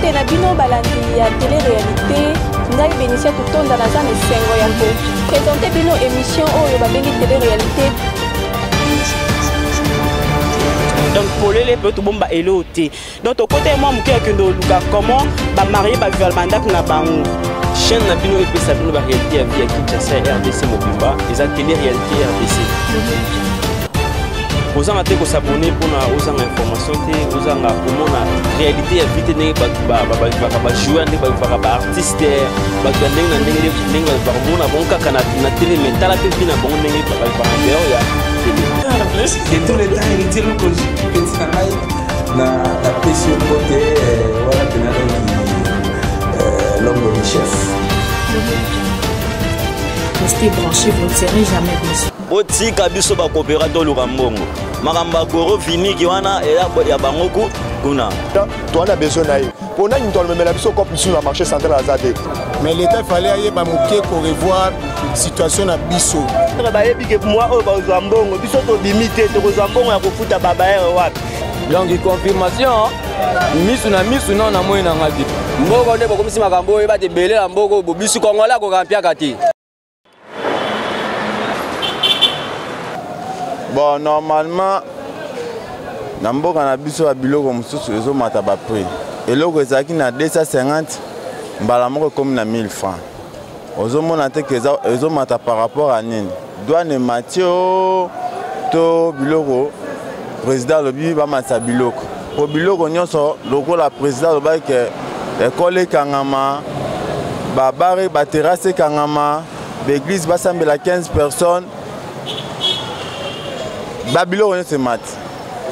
te na bino balandi ya télé-réalité ngai bénéficia totonda naza na esengo ya koprésente bino émission oyo babengi télé-réalité. Donc pour les petits bomba eloté. Donc au côté moi muke akendo luka comment ba marié ba vivre mandak na bango. Chaîne na bino et ça bino ba réalité via Kinshasa RDC Mobimba, les télé-réalité RDC. Vous en avez que s'abonner pour na aux informations té aux en pour na réalité vite né ba jouer né ba artiste ba gandé na ndenge ba mona bonka kana na télé mais tala pe bina bon ndenge ba ya de tous les temps il dit que petit canal na pression côté voilà que l'homme du chef. Restez branchés, vous ne serez jamais déçus. Oti kabiso ba coopérateur Lukambongo. Makamba goro fini kiwana ya bangoku kuna. Toi on a besoin d'ailleurs. On a une tonne mais la biso comme sur le marché central Azade. Mais l'État fallait aller ba moké pour revoir situation na biso. Ba yebi ke moi o ba Lukambongo biso to limité to Lukambongo ya kofuta baba ere wapi. Donc confirmation misu non na moyi na ngati. Mboko nde bokomisi makambo e ba te belela mboko bo bisu kongola ko kampia kati. Bon, normalement, dans le cas de biso biloko mususu ezo mata ba prix. Eloko ezaki na 250, mbala moko comme na 1000 francs. Ozo mona te que ezo mata par rapport à nini. Douane Mathieu to biloko président lobi ba mata biloko. Po biloko nyonso loko la président loba ke école kangama ba bare ba terrasse kangama, l'église ba sambela 15 personnes. Babilo on se mat.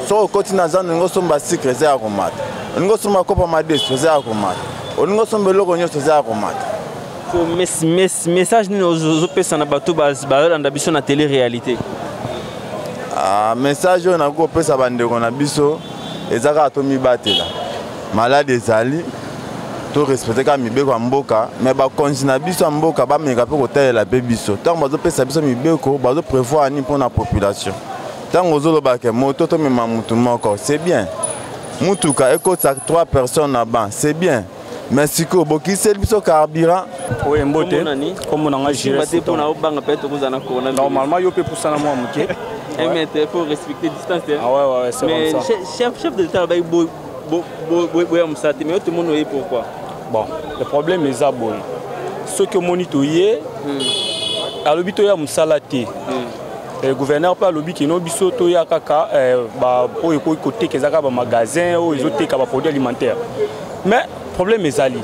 So continue dans ngo somba secret za ko mat. Ngo somba kopa madeso za ko mat. Ngo somba loko nyoso za ko mat. So message ni ozo pesa na bato bazolanda biso na télé réalité. Ah message on a ko pesa bandeko na biso ezaka to mibatela. Malade ezali to respecter ka mibeko ya mboka mais ba continue biso mboka ba meka pe ko tela pe biso. Tant bazo pesa biso mibeko bazo prévoir ni pour la population. Tant que moto to mema mutu moko c'est bien. Mutuka écoute 3 personnes là-bas, c'est bien. Mais si ko boki c'est biso carburant. Oui, mbote. Comme on a géré. Normalement, yo peut pousser na moi muké. Mais il faut respecter distance. Ah ouais, c'est mais comme ça. Chef de l'État mais tout le monde voyait pourquoi. Bon, le problème est ça bon. Ce que monitoyer à l'obito ya musalati. Le gouverneur par lobby qui no biso to ya kaka ba oyo ko côté ke zaka ba magasin o izote ka ba produits alimentaires. Mais problème ezali.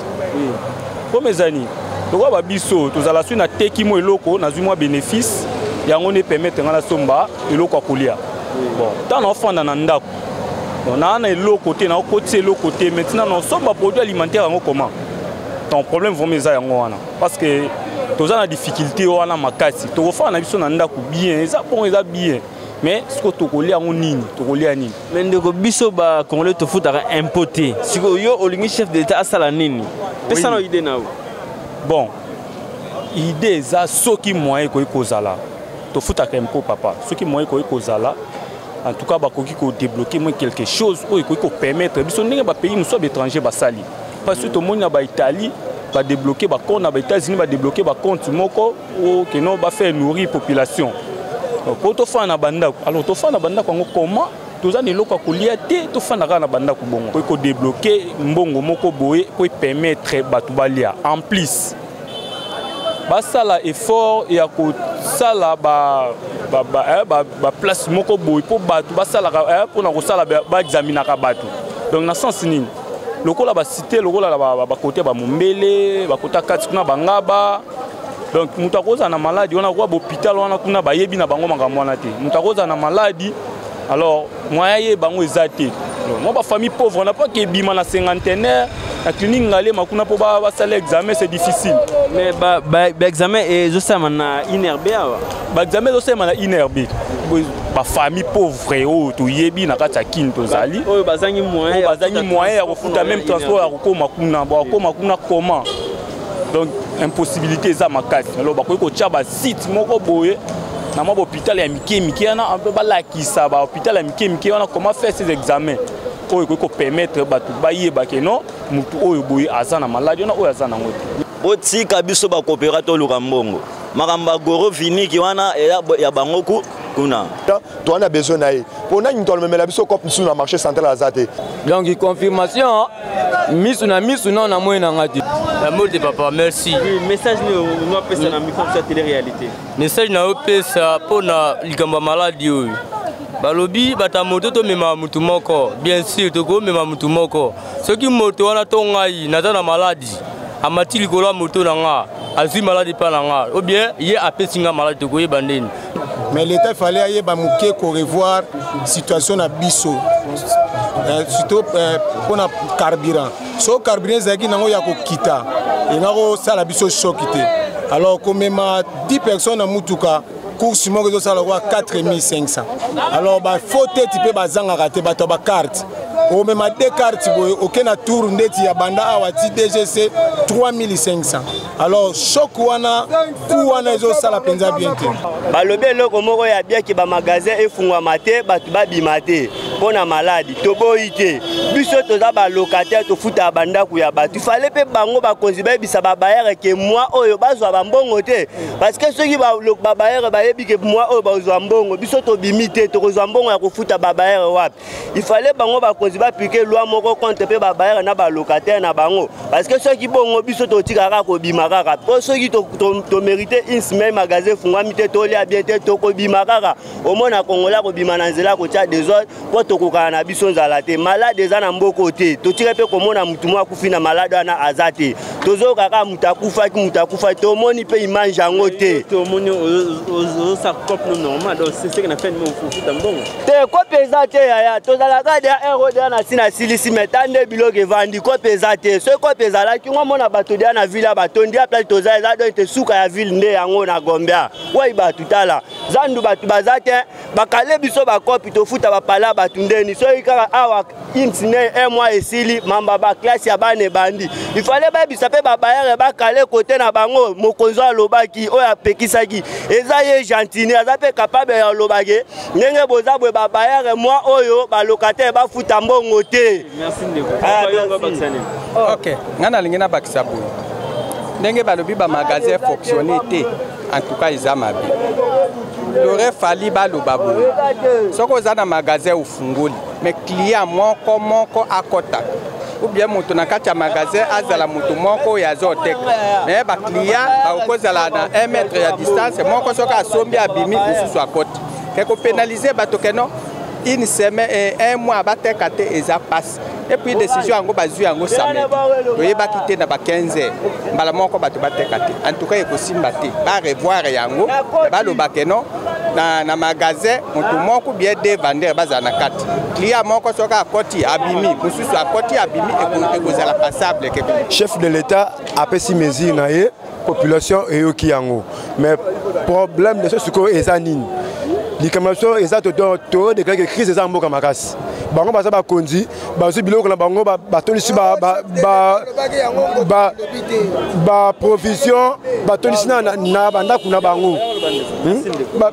Comme ezani, to ba biso to zala su na teki mo eloko na zuma bénéfice yango ne permettre ngala somba eloko akolia. Bon, tant enfant na ndako. On a un eloko te na côté eloko te maintenant on somba produits alimentaires yango comment? Ton problème vraiment ezali yango wana parce que tous les difficultés ou la makasi to fa na biso na ndako bien ça bon ça bien mais ce que to kolia nini to kolia nini mais ndeko biso ba congolais to futaka impoté siko yo olingi chef d'état asala nini pesa no idée na bon idée za soki moyen ko ikozala to futaka impôt papa soki moyen ko ikozala en tout cas ba koki ko débloquer moins quelque chose ou ko permettre biso ndenge ba pays nous sommes étrangers ba sali parce que to mona ba Italie va débloquer ba compte aux États-Unis va débloquer ba compte moko ou que non va faire nourrir population. Pour to fa na banda alors to fa na banda comment tous an eloko kolia te to fa na na banda ko bongo ko débloquer mbongo moko boye ko permettre batu balia en plus ba sala effort et à ko sala ba place moko boye pour batu ba sala pour na ko sala ba examiner ka batu donc na sens nini lokola ba cité lokola ba côté ba Mombele ba kota kati kuna bangaba donc mutakoza na maladie on a quoi hôpital on a kuna ba yebi na bango makamwana te mutakoza na maladie alors moya ye bango ezate moi ba famille pauvre on n'a pas que bima na cinquantenaire la clinique ngale makuna po ba sala examen c'est difficile mais ba examen et je sais na inerbe ba examen je sais na inerbe ba famille pauvre o to yebi na kati ya kinto zali oyo bazangi moyen ya kofuta même transport ya kokoma kuna ba kokoma kuna comment donc impossibilité za makasi alors ba ko tia ba site moko boye na mo hôpital ya mike na ba la kisa ba hôpital ya mike on a comment faire ces examens oyo ko permettre batu bayeba ke non mutu oyo boyi azana maladi na oyo azana ngote botika biso ba coopérateur Lukambongo makamba goro viniki wana ya bangoku kuna to on a besoin naï pour na nyitolo memela biso cop sur le marché central azate donc confirmation misu na moyena ngati la mot de papa merci message nous pesa na micro sur télé réalité message na opesa pona likamba maladi oyo balobi bata moto to mema mutu moko bien sûr to ko mema mutu moko soki moto wana to ngai naza na maladi amati likolo moto na nga azui maladi pa na nga ou bien ye apesi nga maladi to ko yeba ndeni. Mais l'État fallait aller pour revoir la situation à Bisso. Surtout pour le carburant. So carburant, c'est qu'il y a kita. Il y a ça la Bisso choquité. Alors comme même 10 personnes à Mutuka, course mo que ça la 4500. Alors bah faut être type bazanga raté ba carte. Au même des cartes aucun tour ndeti ya banda awati DGC 3500. Alors choc wana kuwana zo sala penza bien te. Balobe loko moko ya bien ki ba magasin efungwa mate batu ba bimate pona maladi toboite biso toza ba locataire to futa banda ku ya batu fallait pe bango ba konziba bisa ba bayere ke moi oyo bazwa ba mbongo te parce que ceux qui ba bayere ba yebi ke moi oyo bazwa mbongo biso to bimite to kozwa mbongo ya kufuta ba bayere wapi il fallait bango ba konziba piquer loi moko contre pe ba bayere na ba locataire na bango parce que ceux qui bongo biso to tikaka ko bimakaka pour ceux qui to mériter une semaine magasin fungwa mite to lia bien te to ko bimakaka au mona kongola ko bimana nzela ko tia des autres pour to kokana na biso nzala te malade za na mboko te to tire pe ko mona mutu mwa kufina malade na azate tozo kaka mutakufa to moni pe image yango te to moni o sa cop normal donc c'est ce qu'on a fait nous futa mbongo te ko pesa te ya to zala ka dia euro dia na sina silisi metande biloke vandi ko pesa te so ko pesa la ki ngomona bato dia na villa batondi apla to za do te suka ya ville nde yango na Gombia wai batu tala zandu batu bazate bakale biso ba kopi to futa ba pala batu ndeni so ikaka awa imsine un mois esili mamba ba classe ya bane bandi il fallait ba bisape ba bayere ba kale côté na bango mokonzo alobaki oya pekisaki eza ye gentini azape capable ya lobage ndenge boza bwe ba bayere moi oyo ba locataire ba futa mbongo te. Merci ndeko. OK ngana lingena bakisabu ndenge balobi ba magasin fonctionner te en tout cas ils amabi il aurait fallu baloba boye soko za na magasin ufungoli mais client moko akota ou bien moto na kati ya magasin azala moto moko ya zoteka mais ba client bakozala na 1 mètre ya distance moko soka asombi abimi mususu akota keko pénaliser bato keno une semaine et un mois bateka te eza passe et puis décision yango bazui yango samedi toyeba kite na ba 15 heures mbala moko bato bateka te en tout cas ekosimba te ba revoir yango baloba keno na magasin moto moko bien de vendeur baza na kati client moko soka akoti abimi mususu akoti abimi ekozala passable ke chef de l'état a pesi mesure na ye population eyoki yango mais problème de ce siko ezanini likamation exact to de quelque crise za mboka makasi bango baza ba konzi bazo biloko na bango ba tonisi ba provision ba tonisi na banda kuna bango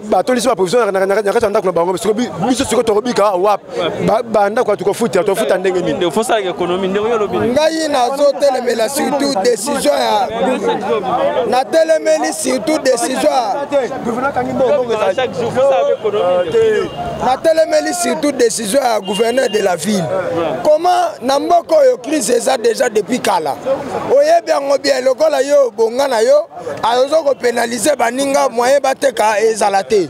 ba tonisi ba provision na kata ndako na bango biso siko to robika wap banda kwa to futa ndenge nini il faut ça économie ndeko yo lobi ngai na zo telemela surtout décision ya na telemeli surtout décision gouverneur kangi mbongo chaque jour faut ça na telemeli surtout décision ya gouverneur de la ville. Comment Namboko yo crise eza déjà depuis kala. Oyebi yango bien lokola yo bongana yo azo ko pénaliser baninga moyen bateka ezala te.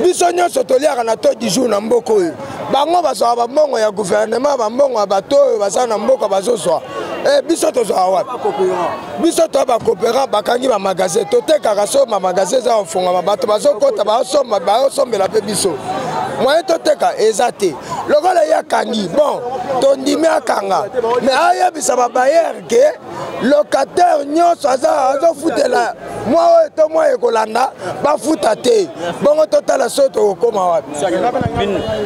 Biso nyonso toliaka na to du jour na mboko yo. Bango baso ba mbongo ya gouvernement ba mbongo ya bato baza na mboko bazo so. Biso tozo awa. Biso to ba coopérant bakangi ba magasin toteka kaso ma magasin za ofunga bato bazo kota ba sombela pe biso. Moyen toteka ezate. Lokola ya kangi bon tondimi akanga mais aya bisa ba bayer ke locataire nyonso azo futela moi to moi ekolanda ba futa te bongo totala soto okoma wapi.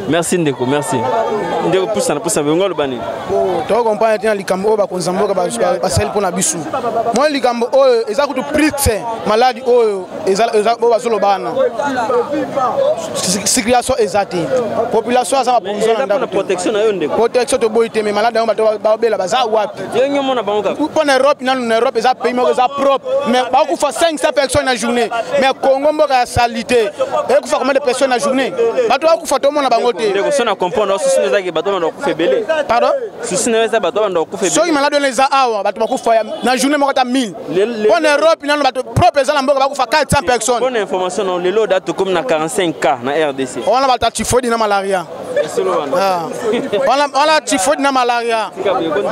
Merci ndeko merci ndeko pusa ngolo bani to comprendre tena likambo ba konzamboka ba sel pona bisu moi likambo oyo eza kutu pritse maladi oyo eza bazolo bana circulation ezate population aza ba protection na yo ndeko protection to boy te mais malade ba bela baza wapi yengi mona bango pour Europe na Europe eza pays mo eza propre mais ba ku fa 500 personnes na journée mais Congo mboka ya salité et ku fa combien de personnes na journée bato ba ku fa to mona bango te ndeko sona comprendre so sineza ke bato ba ku febele pardon so sineza bato ba ku febele so malade na eza awa bato ba ku fa na journée mo ta 1000 pour Europe na bato propre eza na mboka ba ku fa 400 personnes. Bonne information non lelo date comme na 45 cas na RDC on a ba typhoïde na malaria on a typhoïde na malaria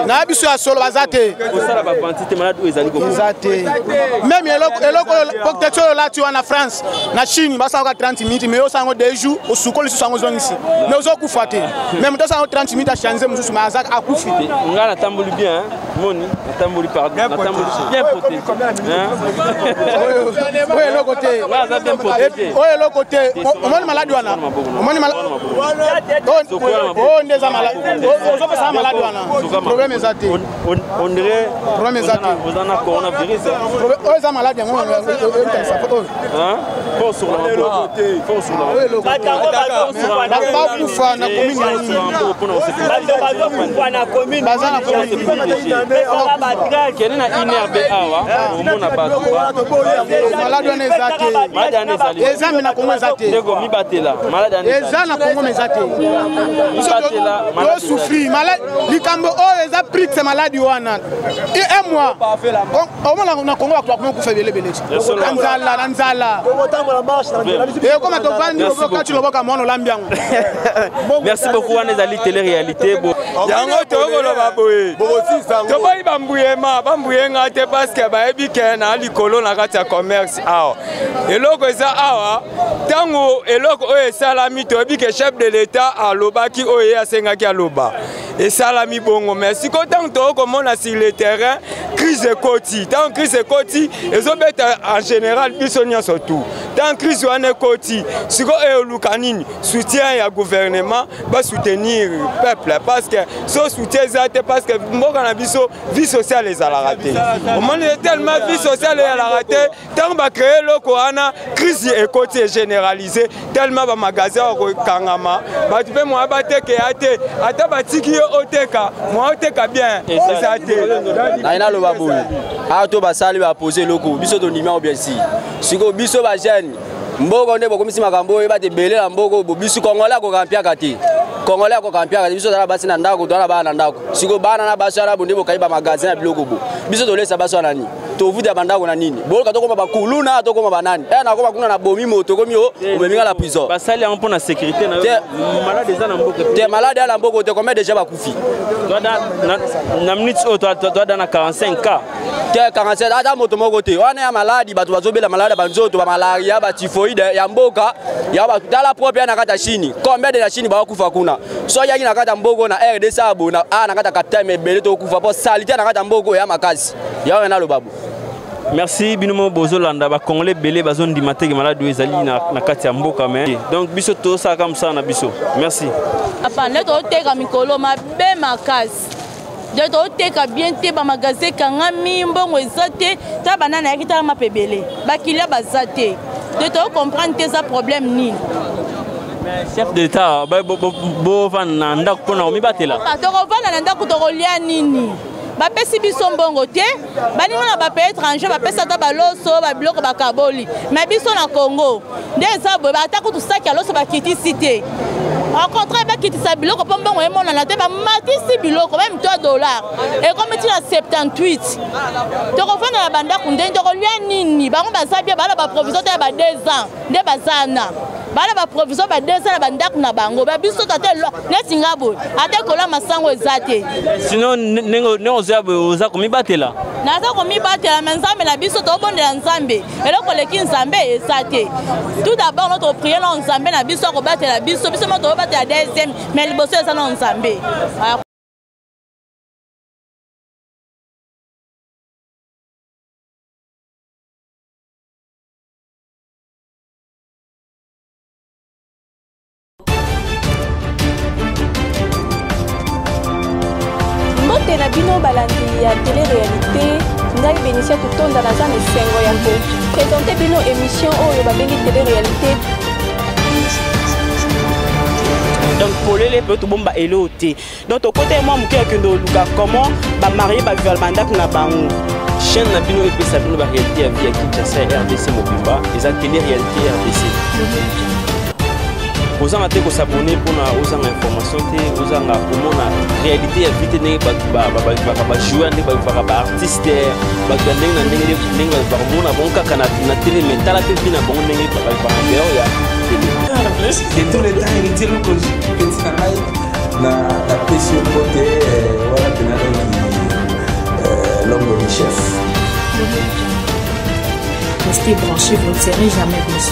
na biso ya solo bazate osala ba quantité malade o ezali ko bazate même eloko protection là tu en France na Chine basa ka 30 minutes mais osango 2 jours osukoli susango zongisi mais ozoku fate même to sango 30 minutes a changer mususu mais azak akufi ngala tamboli bien moni tamboli pardon na tamboli bien protégé oyo eloko te oyo eloko te omoni malade wana omoni malade oh ndeza malade ozo pesa malade wana problème ezate on dirait problème ezate vous en a coronavirus oh eza malade yango hein faut sur la pas kufa na commune baza na commune kene na inerbe awa omona bato malade wana ezate eza mina Congo ezate ndeko mibatela malade eza na Congo ezate yo souffrir malade likambo oyo eza prix malade wana un mois omona na Congo bakoma kufa belebele na nzala koma tovandi obokati loboka mwana olambi yango. Merci beaucoup wana ezali télé réalité yango tokoloba boye toboyi bambuyema te parce que bayebi ke na likolo na kati ya commerce awa eloko eza awa ntango eloko oyo esalami toyebi ke chef de l'état alobaki oyo ye asengaki aloba esalami bongo mais siko ntango tokomona sur le terrain crise ekoti ntango crise ekoti ezobeta en général biso nyonso tu ntango crise wana ekoti siko eyoluka nini soutien ya gouvernement basoutenir peuple parce que so soutien eza te parce que mboka na biso vie sociale ezalaka te omoni tellement vie sociale ezalaka te ntango bacreye eloko wana crise ekoti egénéralise tellement bamagasin okokangama bato mpe moya batekeya te ata batiki yo oteka moya oteka bien eza te naye naloba boye awa to basali bapose eloko biso tondima o bien si sikoyo biso bajeune mboko nde bokomisi makambo oyo batebelela mboko biso congolais akokampiaka te congolais akokampiaka te biso tala basi na ndako twana bana na ndako sikoyo bana na basi wana bonde bokayi bamagasin ya biloko bo biso tolesa basi wana nini tovuta bandako na nini boloka tokoma bakuluna tokoma banani nakoma kuna na bomi moto komi omeminga la prison basali yango mpo na sécurité na malade eza na mboka te malade ya na mboka te combien déjà bakufi na minute oyo toada na 45 cas te 47 ata moto moko te wana ya maladi bato bazobela malade ya banzoto bamalaria batifoide ya mboka ya bato tala propre ya na kati ya Chine combien de la Chine bakufa kuna so yaki na kati ya mboko na RDC abona na kati ya capitaine mebele tokufa po salite na kati ya mboko ya makasi yawe na lobabu. Merci binomo bozolanda ba congolais belé bazon di mateke malade ezali na kati ya mboka mais donc biso to ça comme ça na biso merci apa neto teka mikolo mabe makasi de to teka bien te ba magasin kangami mbongo ezate ta banana yaki ta mapebele bakilia bazate de to comprendre que ça problème ni chef d'état bo van na ndako pona omibatela to ko vana na ndako to kolia nini bapesi biso mbongo te baninga na bapays étranger bapesa ta baloso babiloko bakaboli mais biso na Congo nde eza boye batako tusaki aloso bakitisi te au contraire bakitisa biloko mpo mbongo emonana te bamatisi biloko même $3 ekomi ntina 78 tokofanda na bandako nde tokolia nini bango baza bia bala baprovision te ya ba 2 ans nde bazana bala baprovision ba 2 ans na bandako na bango babiso tate neti nga boye ate kola masango eza te sinon oza komibatela naza komibatela me nzambe na biso tobondela nzambe eloko leki nzambe eza te tout d'abord no toprier na nzambe na biso akobatela biso mo tobatela deuxième mais liboso eza na nzambe. na bino balandi ya télé-réalité ngai Benicia Tutonda naza na esengo ya kopresente bino émission oyo babengi télé-réalité donc polele peut tout bomba eloté donc au côté moi muke kendo luka comment ba marié ba vivre mandat na bango chaîne na bino epesa bino ba réalité ya vie ya Kinshasa RDC Mobimba eza télé réalité RDC ozanga te kosabone mpona ozanga information te ozanga komona réalité ya vie te ndenge bato balivaka bajoueur ndenge balivaka baartiste bato ya ndenge na ndenge balivaka komona bango kaka na télé me tala mpe vi na bango ndenge balivaka dehors ya télé de tous les temps héritier loko peti na ngai na pesi yo mbote wana pena donki l'homme de chef. Restez branchés, vous ne serez jamais déçus.